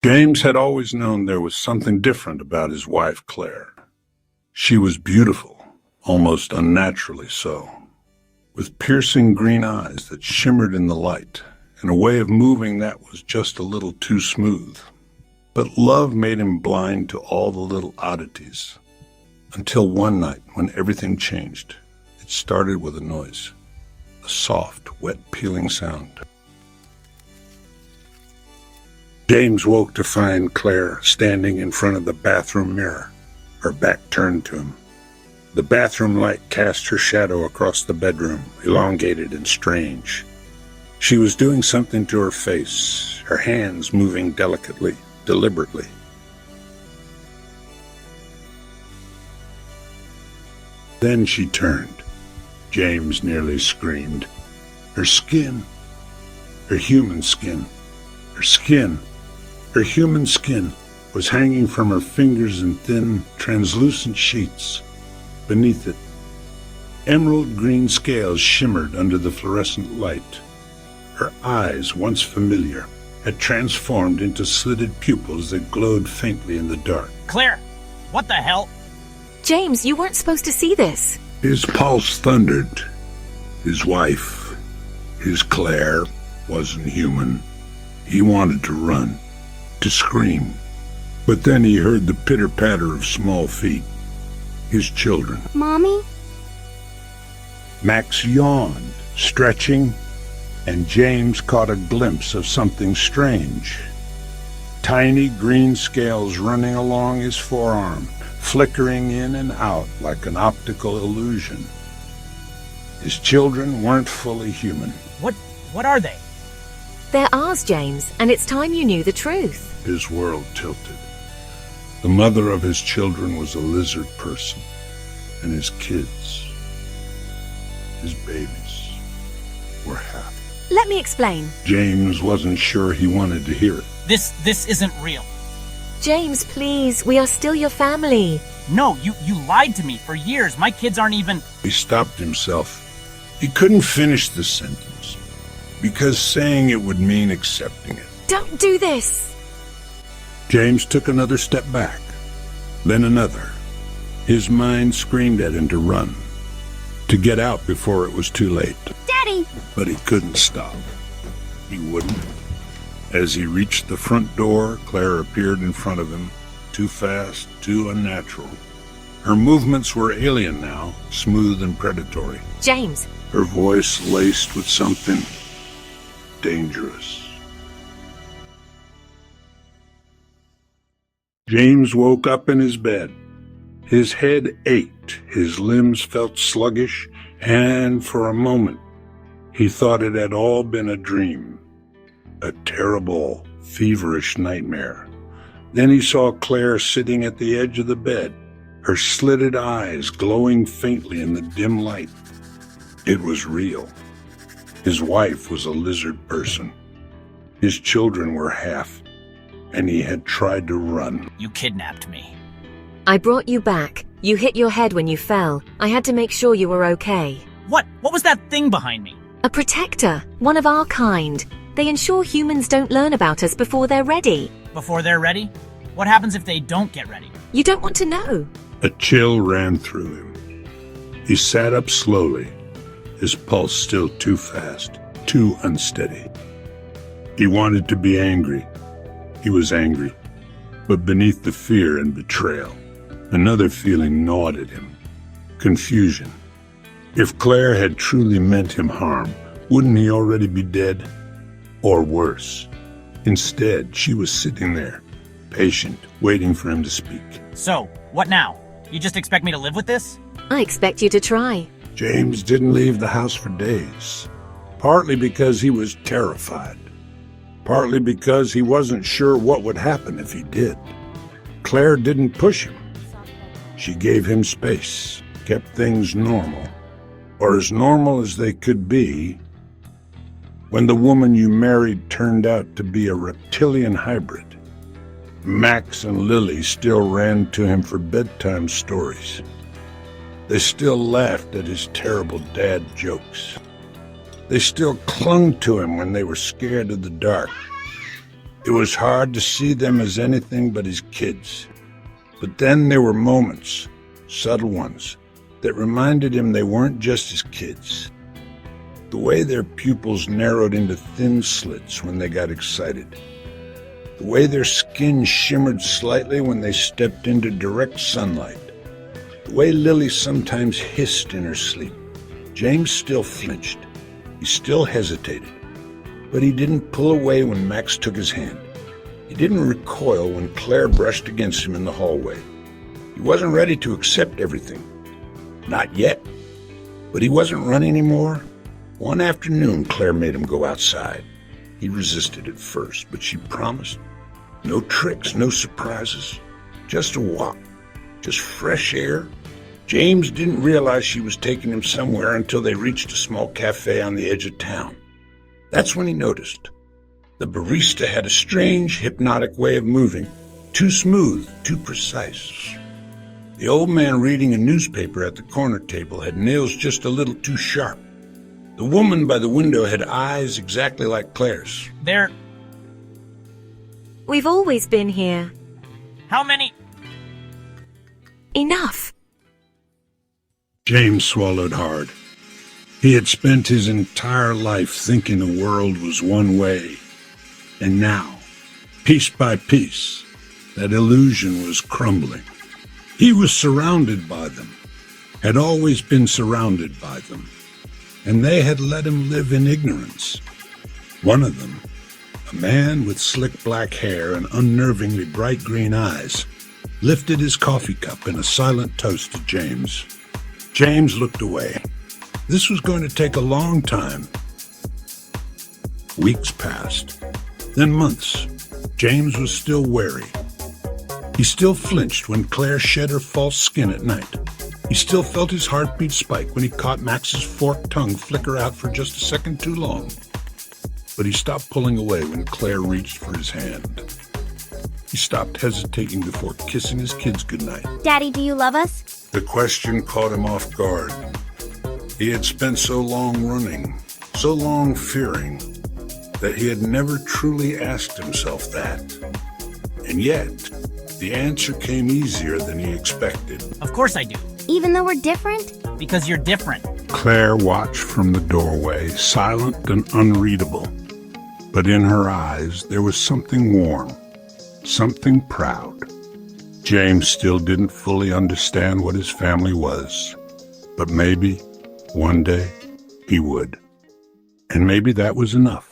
James had always known there was something different about his wife, Claire. She was beautiful, almost unnaturally so, with piercing green eyes that shimmered in the light, and a way of moving that was just a little too smooth. But love made him blind to all the little oddities, until one night when everything changed. It started with a noise, a soft, wet, peeling sound. James woke to find Claire standing in front of the bathroom mirror, her back turned to him. The bathroom light cast her shadow across the bedroom, elongated and strange. She was doing something to her face, her hands moving delicately, deliberately. Then she turned. James nearly screamed. Her skin, her human skin, her human skin was hanging from her fingers in thin, translucent sheets. Beneath it, emerald green scales shimmered under the fluorescent light. Her eyes, once familiar, had transformed into slitted pupils that glowed faintly in the dark. Claire, what the hell? James, you weren't supposed to see this. His pulse thundered. His wife, his Claire, wasn't human. He wanted to run, to scream. But then he heard the pitter-patter of small feet. His children. Mommy? Max yawned, stretching, and James caught a glimpse of something strange. Tiny green scales running along his forearm, flickering in and out like an optical illusion. His children weren't fully human. What are they? They're ours, James, and it's time you knew the truth. His world tilted. The mother of his children was a lizard person, and his kids, his babies, were half. Let me explain. James wasn't sure he wanted to hear it. This isn't real. James, please, we are still your family. No, you lied to me for years. My kids aren't even... He stopped himself. He couldn't finish the sentence, because saying it would mean accepting it. Don't do this! James took another step back, then another. His mind screamed at him to run, to get out before it was too late. Daddy! But he couldn't stop. He wouldn't. As he reached the front door, Claire appeared in front of him, too fast, too unnatural. Her movements were alien now, smooth and predatory. James! Her voice laced with something dangerous. James woke up in his bed. His head ached, his limbs felt sluggish, and for a moment, he thought it had all been a dream. A terrible, feverish nightmare. Then he saw Claire sitting at the edge of the bed, her slitted eyes glowing faintly in the dim light. It was real. His wife was a lizard person. His children were half, and he had tried to run. You kidnapped me. I brought you back. You hit your head when you fell. I had to make sure you were okay. What was that thing behind me? A protector, one of our kind. They ensure humans don't learn about us before they're ready. Before they're ready? What happens if they don't get ready? You don't want to know. A chill ran through him. He sat up slowly, his pulse still too fast, too unsteady. He wanted to be angry. He was angry, but beneath the fear and betrayal, another feeling gnawed at him. Confusion. If Claire had truly meant him harm, wouldn't he already be dead? Or worse. Instead, she was sitting there, patient, waiting for him to speak. So, what now? You just expect me to live with this? I expect you to try. James didn't leave the house for days, partly because he was terrified, partly because he wasn't sure what would happen if he did. Claire didn't push him. She gave him space, kept things normal, or as normal as they could be. When the woman you married turned out to be a reptilian hybrid, Max and Lily still ran to him for bedtime stories. They still laughed at his terrible dad jokes. They still clung to him when they were scared of the dark. It was hard to see them as anything but his kids. But then there were moments, subtle ones, that reminded him they weren't just his kids. The way their pupils narrowed into thin slits when they got excited. The way their skin shimmered slightly when they stepped into direct sunlight. The way Lily sometimes hissed in her sleep. James still flinched. He still hesitated. But he didn't pull away when Max took his hand. He didn't recoil when Claire brushed against him in the hallway. He wasn't ready to accept everything. Not yet. But he wasn't running anymore. One afternoon, Claire made him go outside. He resisted at first, but she promised. No tricks, no surprises. Just a walk. Just fresh air. James didn't realize she was taking him somewhere until they reached a small cafe on the edge of town. That's when he noticed. The barista had a strange, hypnotic way of moving. Too smooth, too precise. The old man reading a newspaper at the corner table had nails just a little too sharp. The woman by the window had eyes exactly like Claire's. We've always been here. How many? Enough. James swallowed hard. He had spent his entire life thinking the world was one way. And now, piece by piece, that illusion was crumbling. He was surrounded by them, had always been surrounded by them, and they had let him live in ignorance. One of them, a man with slick black hair and unnervingly bright green eyes, lifted his coffee cup in a silent toast to James. James looked away. This was going to take a long time. Weeks passed, then months. James was still wary. He still flinched when Claire shed her false skin at night. He still felt his heartbeat spike when he caught Max's forked tongue flicker out for just a second too long. But he stopped pulling away when Claire reached for his hand. He stopped hesitating before kissing his kids goodnight. Daddy, do you love us? The question caught him off guard. He had spent so long running, so long fearing, that he had never truly asked himself that. And yet, the answer came easier than he expected. Of course I do. Even though we're different? Because you're different. Claire watched from the doorway, silent and unreadable. But in her eyes, there was something warm, something proud. James still didn't fully understand what his family was. But maybe, one day, he would. And maybe that was enough.